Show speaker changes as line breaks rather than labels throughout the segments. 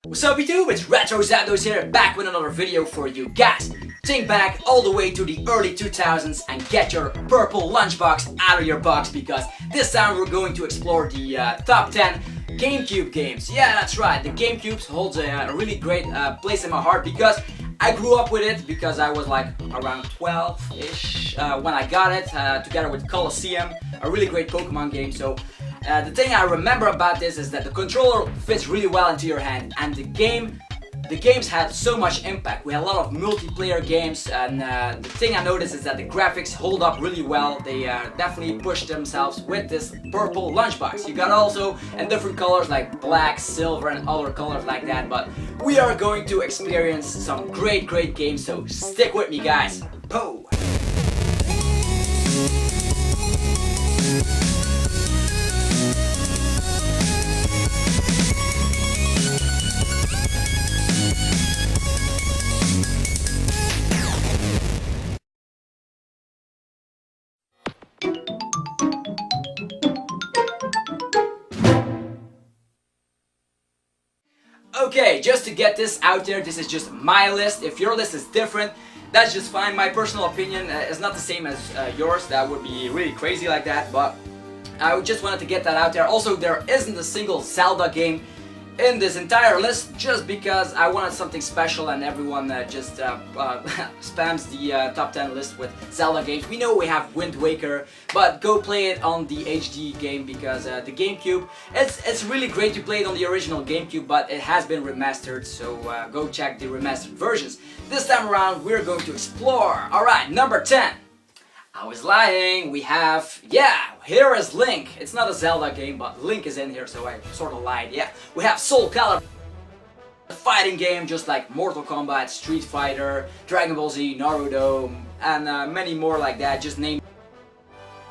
What's up YouTube, it's Retro Zandos here, back with another video for you guys. Think back all the way to the early 2000s and get your purple lunchbox out of your box, because this time we're going to explore the top 10 GameCube games. Yeah, that's right, the GameCube holds a really great place in my heart, because I grew up with it, because I was like around 12-ish when I got it, together with Colosseum, a really great Pokemon game. So the thing I remember about this is that the controller fits really well into your hand, and the games had so much impact. We had a lot of multiplayer games, and the thing I noticed is that the graphics hold up really well. They definitely pushed themselves with this purple lunchbox. You got also in different colors like black, silver, and other colors like that, but we are going to experience some great games, so stick with me guys. Po! Okay, just to get this out there, this is just my list. If your list is different, that's just fine. My personal opinion is not the same as yours. That would be really crazy like that, but I just wanted to get that out there. Also, there isn't a single Zelda game in this entire list, just because I wanted something special, and everyone just spams the top 10 list with Zelda games. We know we have Wind Waker, but go play it on the HD game, because the GameCube, it's really great to play it on the original GameCube, but it has been remastered, so go check the remastered versions. This time around we're going to explore. Alright, number 10. I was lying, we have, here is Link. It's not a Zelda game, but Link is in here, so I sort of lied, yeah. We have Soulcalibur, a fighting game just like Mortal Kombat, Street Fighter, Dragon Ball Z, Naruto, and many more like that, just name.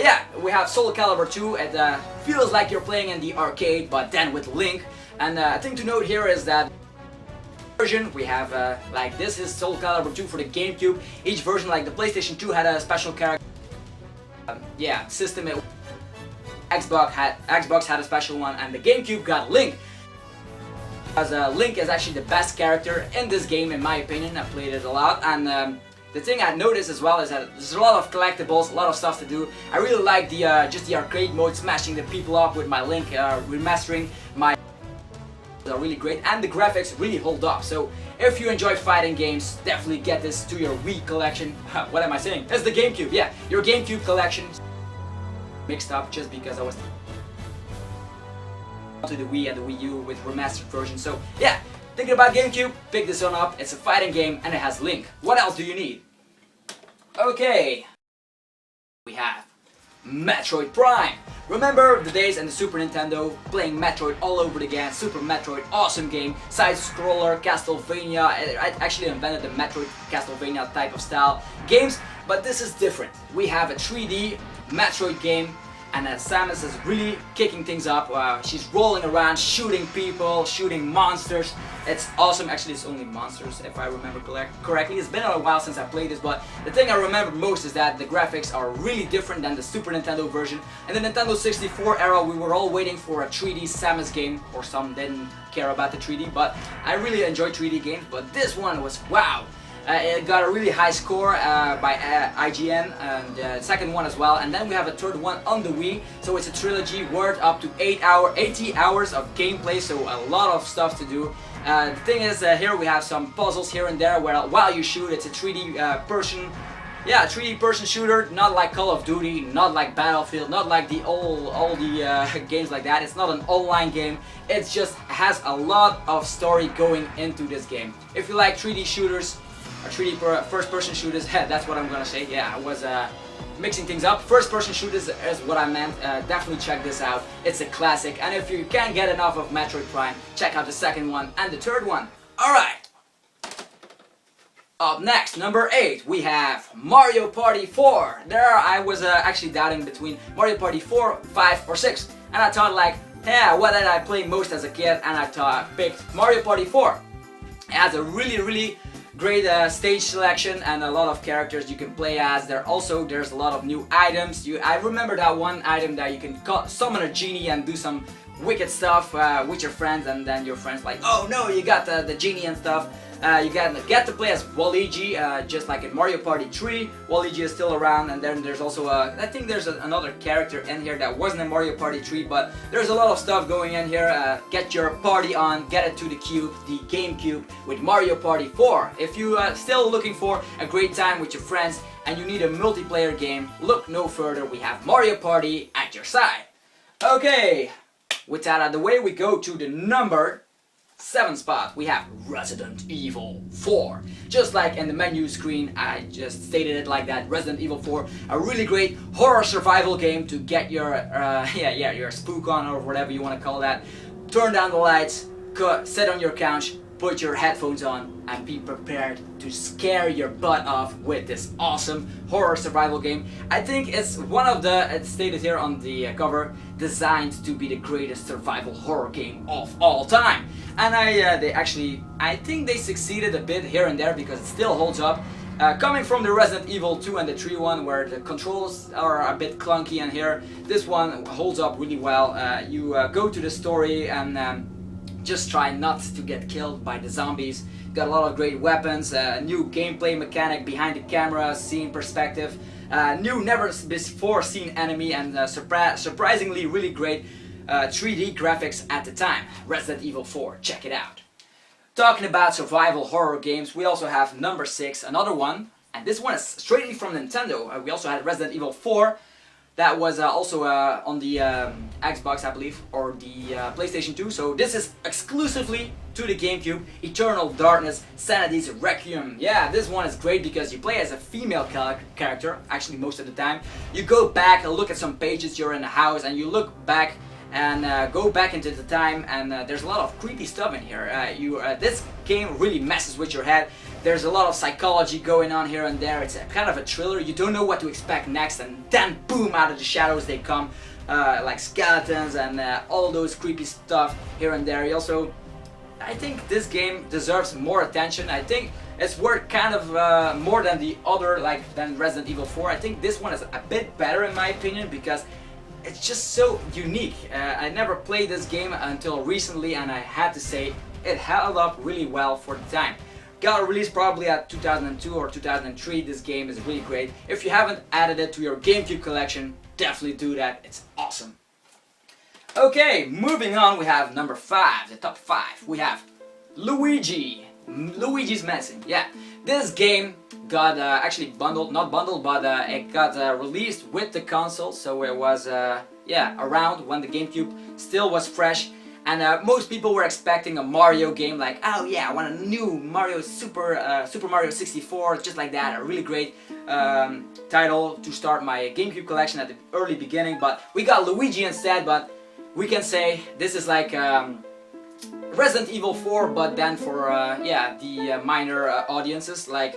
Yeah, we have Soulcalibur II. It feels like you're playing in the arcade, but then with Link. And a thing to note here is that version we have, like this is Soulcalibur II for the GameCube. Each version, like the PlayStation 2 had a special character. System. Xbox had a special one, and the GameCube got Link. As Link is actually the best character in this game, in my opinion. I played it a lot, and the thing I noticed as well is that there's a lot of collectibles, a lot of stuff to do. I really like the just the arcade mode, smashing the people up with my Link, remastering my. Are really great, and the graphics really hold up. So if you enjoy fighting games, definitely get this to your Wii collection. What am I saying? It's the GameCube, yeah, your GameCube collection. Mixed up just because I was to the Wii and the Wii U with remastered version. So yeah, thinking about GameCube, pick this one up. It's a fighting game and it has Link. What else do you need? Okay, we have Metroid Prime. Remember the days in the Super Nintendo, playing Metroid all over again. Super Metroid, awesome game, side-scroller, Castlevania. I actually invented the Metroid Castlevania type of style games, but this is different. We have a 3D Metroid game, and Samus is really kicking things up. She's rolling around, shooting people, shooting monsters. It's awesome. Actually, it's only monsters, if I remember correctly. It's been a while since I played this, but the thing I remember most is that the graphics are really different than the Super Nintendo version. In the Nintendo 64 era, we were all waiting for a 3D Samus game, or some didn't care about the 3D, but I really enjoy 3D games, but this one was wow. It got a really high score by IGN, and second one as well, and then we have a third one on the Wii, so it's a trilogy worth up to 80 hours of gameplay, so a lot of stuff to do. The thing is, here we have some puzzles here and there where while you shoot, it's a 3D person. Yeah, 3D person shooter, not like Call of Duty, not like Battlefield, not like the all the games like that. It's not an online game. It just has a lot of story going into this game. If you like 3D shooters, or 3D first-person shooters, that's what I'm gonna say. Yeah, I was mixing things up. First-person shooters is what I meant. Definitely check this out. It's a classic. And if you can't get enough of Metroid Prime, check out the second one and the third one. Alright. Up next, number 8, we have Mario Party 4. There I was actually doubting between Mario Party 4, 5, or 6. And I thought like, yeah, what did I play most as a kid? And I picked Mario Party 4. It has a really great stage selection and a lot of characters you can play as. There's a lot of new items. I remember that one item that you can summon a genie and do some wicked stuff with your friends, and then your friends like, oh no, you got the genie and stuff. You get to play as Luigi, just like in Mario Party 3. Luigi is still around, and then there's also I think there's another character in here that wasn't in Mario Party 3, but there's a lot of stuff going in here. Get your party on, get it to the cube, the GameCube, with Mario Party 4. If you are still looking for a great time with your friends and you need a multiplayer game, look no further, we have Mario Party at your side. Okay, with that out of the way, we go to the number 7 spot. We have Resident Evil 4. Just like in the menu screen, I just stated it like that. Resident Evil 4, a really great horror survival game to get your your spook on, or whatever you want to call that. Turn down the lights, sit on your couch, put your headphones on, and be prepared to scare your butt off with this awesome horror survival game. I think it's one of the, it's stated here on the cover, designed to be the greatest survival horror game of all time. And I think they succeeded a bit here and there, because it still holds up. Coming from the Resident Evil 2 and the 3 one, where the controls are a bit clunky, and here this one holds up really well. You go to the story and just try not to get killed by the zombies. Got a lot of great weapons, new gameplay mechanic behind the camera, scene perspective, new never before seen enemy, and surprisingly really great 3D graphics at the time. Resident Evil 4, check it out. Talking about survival horror games, we also have number 6, another one, and this one is straightly from Nintendo. We also had Resident Evil 4. That was also on the Xbox, I believe, or the PlayStation 2. So this is exclusively to the GameCube. Eternal Darkness, Sanitys Requiem. Yeah, this one is great because you play as a female character, actually most of the time. You go back and look at some pages, you're in the house, and you look back and go back into the time, and there's a lot of creepy stuff in here. This game really messes with your head. There's a lot of psychology going on here and there. It's kind of a thriller. You don't know what to expect next, and then boom, out of the shadows they come, like skeletons and all those creepy stuff here and there. I think this game deserves more attention. I think it's worth kind of more than the other, than Resident Evil 4. I think this one is a bit better in my opinion, because it's just so unique. I never played this game until recently, and I had to say it held up really well for the time. Got released probably at 2002 or 2003. This game is really great. If you haven't added it to your GameCube collection, definitely do that. It's awesome. Okay, moving on, we have number 5, the top 5. We have Luigis Mansion. Yeah, this game got actually bundled, not bundled, but it got released with the console, so it was around when the GameCube still was fresh. And most people were expecting a Mario game, like, oh yeah, I want a new Mario Super Mario 64, just like that, a really great title to start my GameCube collection at the early beginning. But we got Luigi instead, but we can say this is like Resident Evil 4, but then for the minor audiences, like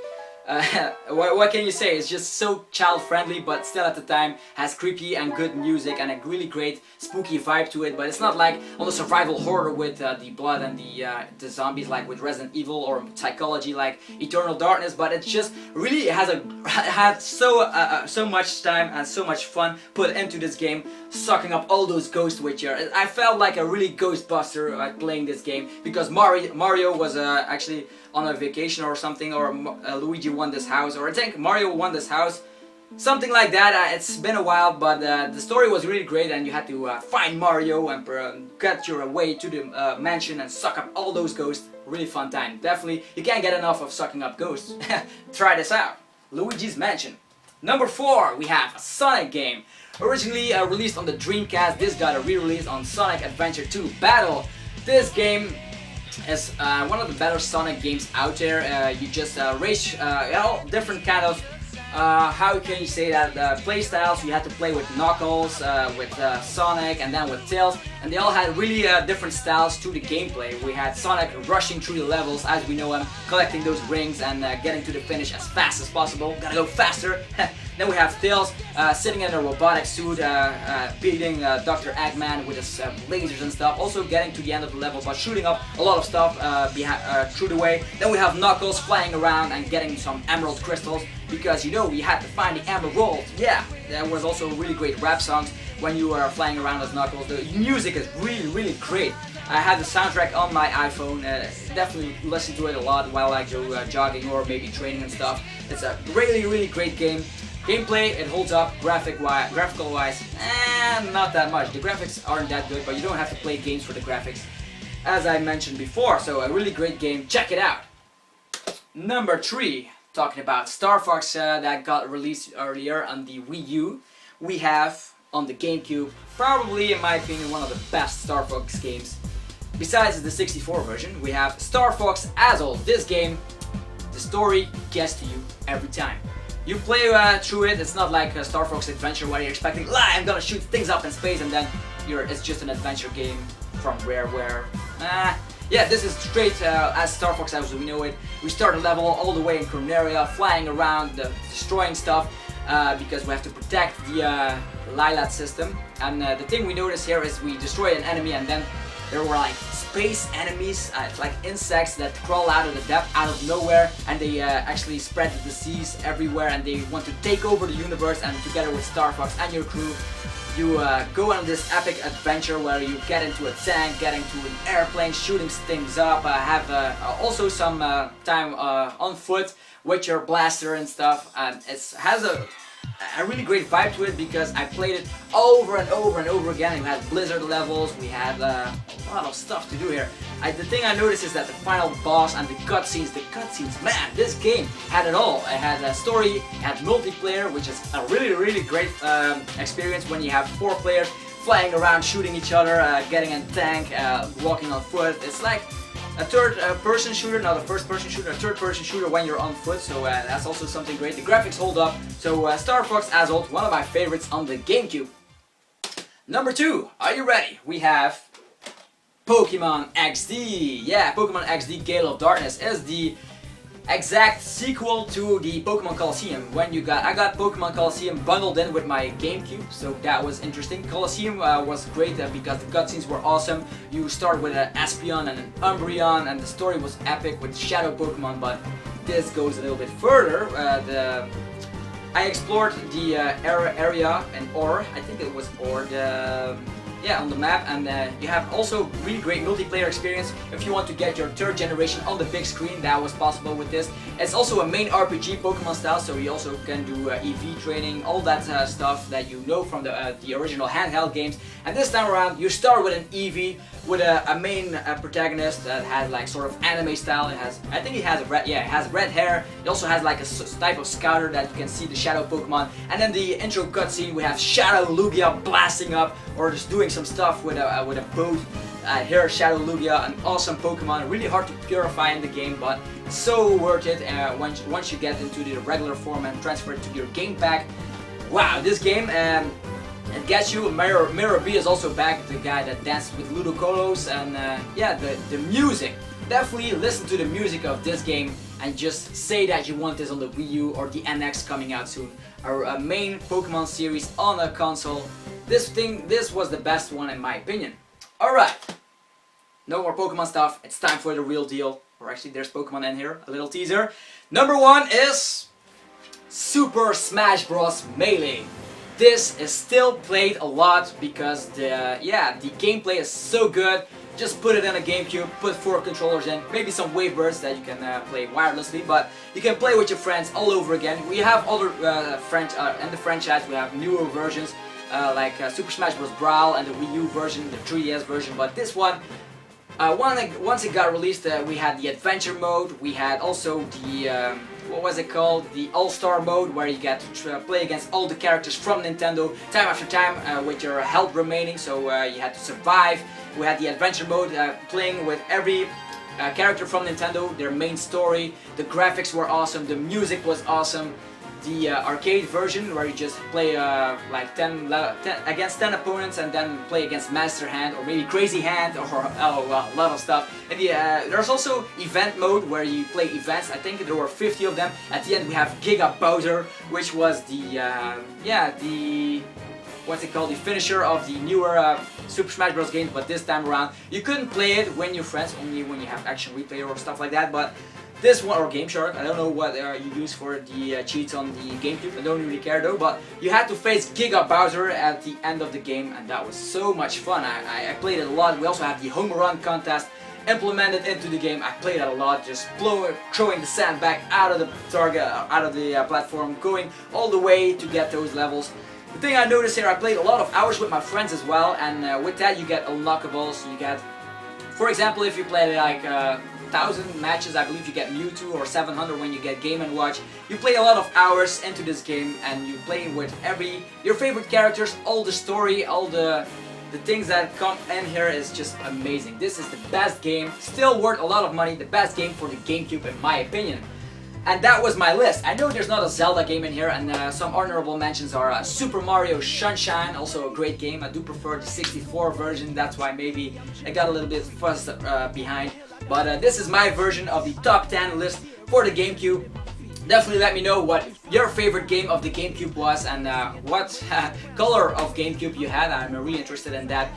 what can you say? It's just so child-friendly, but still at the time has creepy and good music and a really great spooky vibe to it. But it's not like on the survival horror with the blood and the zombies like with Resident Evil, or psychology like Eternal Darkness. But it just really had so much time and so much fun put into this game, sucking up all those ghosts with you. I felt like a really Ghostbuster playing this game, because Mario was actually on a vacation or something, or Luigi won this house, or I think Mario won this house, something like that. It's been a while, but the story was really great, and you had to find Mario and get your way to the mansion and suck up all those ghosts. Really fun time. Definitely, you can't get enough of sucking up ghosts. Try this out. Luigi's Mansion. Number 4, we have a Sonic game. Originally released on the Dreamcast, this got a re-release on Sonic Adventure 2 Battle. This game is one of the better Sonic games out there. You just race all different kind of how can you say that, play styles. You had to play with Knuckles, with Sonic, and then with Tails, and they all had really different styles to the gameplay. We had Sonic rushing through the levels as we know him, collecting those rings and getting to the finish as fast as possible. Gotta go faster. Then we have Tails sitting in a robotic suit, beating Dr. Eggman with his lasers and stuff. Also getting to the end of the level, but shooting up a lot of stuff through the way. Then we have Knuckles flying around and getting some emerald crystals, because you know we had to find the emerald. Yeah, there was also really great rap songs. when you are flying around as Knuckles. The music is really great. I have the soundtrack on my iPhone. Definitely listen to it a lot while I go jogging or maybe training and stuff. It's a really great game. Gameplay, it holds up. Graphical wise, not that much. The graphics aren't that good, but you don't have to play games for the graphics, as I mentioned before. So a really great game. Check it out. Number 3, talking about Star Fox that got released earlier on the Wii U. We have on the Gamecube, probably in my opinion one of the best Star Fox games. Besides the 64 version, we have Star Fox Azul. This game, the story gets to you every time. You play through it. It's not like a Star Fox Adventure where you're expecting, I'm gonna shoot things up in space, and then it's just an adventure game from where. Yeah, this is straight as Star Fox as we know it. We start a level all the way in Corneria, flying around, destroying stuff, because we have to protect the Lilat system. And the thing we notice here is we destroy an enemy, and then there were like space enemies, like insects that crawl out of the depth, out of nowhere, and they actually spread the disease everywhere, and they want to take over the universe. And together with Star Fox and your crew, you go on this epic adventure where you get into a tank, get into an airplane, shooting things up, have also some time on foot with your blaster and stuff. It has a really great vibe to it because I played it over and over again. We had blizzard levels, we had a lot of stuff to do here. The thing I noticed is that the final boss and the cutscenes, man, this game had it all. It had a story, it had multiplayer, which is a really great experience when you have 4 players flying around, shooting each other, getting in a tank, walking on foot. It's like a third-person shooter, not a first-person shooter, a third-person shooter when you're on foot, so that's also something great. The graphics hold up, so Star Fox Azul, one of my favorites on the Gamecube. Number 2, are you ready? We have Pokemon XD. Yeah, Pokemon XD Gale of Darkness is the exact sequel to the Pokemon Colosseum. I got Pokemon Colosseum bundled in with my Gamecube, so that was interesting. Colosseum was great because the cutscenes were awesome. You start with an Espeon and an Umbreon, and the story was epic with Shadow Pokemon, but this goes a little bit further. I explored the area in Or, I think it was Or, on the map, and you have also really great multiplayer experience. If you want to get your 3rd generation on the big screen, that was possible with this. It's also a main RPG Pokemon style, so you also can do EV training, all that stuff that you know from the original handheld games. And this time around, you start with an EV with a main protagonist that has like sort of anime style. I think it has red hair. It also has like a type of scouter that you can see the shadow Pokemon. And then the intro cutscene, we have Shadow Lugia blasting up or just doing some stuff with a boat. Here, Shadow Lugia, an awesome Pokemon, really hard to purify in the game, but so worth it once you get into the regular form and transfer it to your game pack. Wow, this game, it gets you. Mirror B is also back, the guy that danced with Ludicolo, and yeah, the music. Definitely listen to the music of this game and just say that you want this on the Wii U or the NX coming out soon. A main Pokemon series on a console. This was the best one in my opinion. Alright, no more Pokemon stuff, it's time for the real deal. Or actually there's Pokemon in here, a little teaser. Number 1 is Super Smash Bros. Melee. This is still played a lot because the gameplay is so good. Just put it in a Gamecube, put 4 controllers in, maybe some wave bursts that you can play wirelessly, but you can play with your friends all over again. We have other in the franchise, we have newer versions like Super Smash Bros. Brawl and the Wii U version, the 3DS version, but this one, once it got released, we had the adventure mode, we had also the what was it called? The All-Star mode, where you get to play against all the characters from Nintendo time after time with your health remaining, so you had to survive. We had the adventure mode, playing with every character from Nintendo, their main story. The graphics were awesome, the music was awesome. The arcade version, where you just play like 10 against 10 opponents and then play against Master Hand or maybe Crazy Hand or a lot of stuff. And there's also event mode where you play events. I think there were 50 of them. At the end we have Giga Bowser, which was the what's it called, the finisher of the newer Super Smash Bros. Games, but this time around you couldn't play it when you're friends, only when you have Action Replay or stuff like that. But This one, or Game Shark, I don't know what you use for the cheats on the GameCube, I don't really care though, but you had to face Giga Bowser at the end of the game, and that was so much fun. I played it a lot. We also have the home run contest implemented into the game. I played it a lot, just throwing the sand back out of the target, out of the platform, going all the way to get those levels. The thing I noticed here, I played a lot of hours with my friends as well, and with that you get unlockables. You get, for example, if you play like 1,000 matches, I believe you get Mewtwo, or 700 when you get Game & Watch. You play a lot of hours into this game, and you play with your favorite characters, all the story, all the things that come in here is just amazing. This is the best game, still worth a lot of money, the best game for the GameCube in my opinion. And that was my list. I know there's not a Zelda game in here, and some honorable mentions are Super Mario Sunshine, also a great game. I do prefer the 64 version, that's why maybe I got a little bit fussed behind. But this is my version of the top 10 list for the GameCube. Definitely let me know what your favorite game of the GameCube was, and what color of GameCube you had. I'm really interested in that.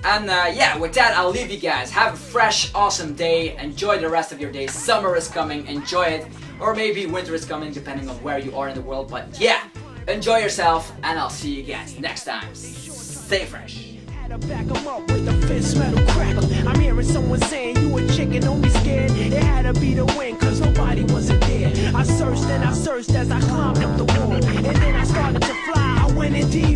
And yeah, with that I'll leave you guys. Have a fresh, awesome day. Enjoy the rest of your day. Summer is coming, enjoy it. Or maybe winter is coming, depending on where you are in the world. But yeah, enjoy yourself, and I'll see you guys next time. Stay fresh.
Back 'em up with the fist metal crackle. I'm hearing someone saying you a chicken, don't be scared. It had to be the wind, cause nobody wasn't there. I searched and I searched as I climbed up the wall, and then I started to fly. I went in deep.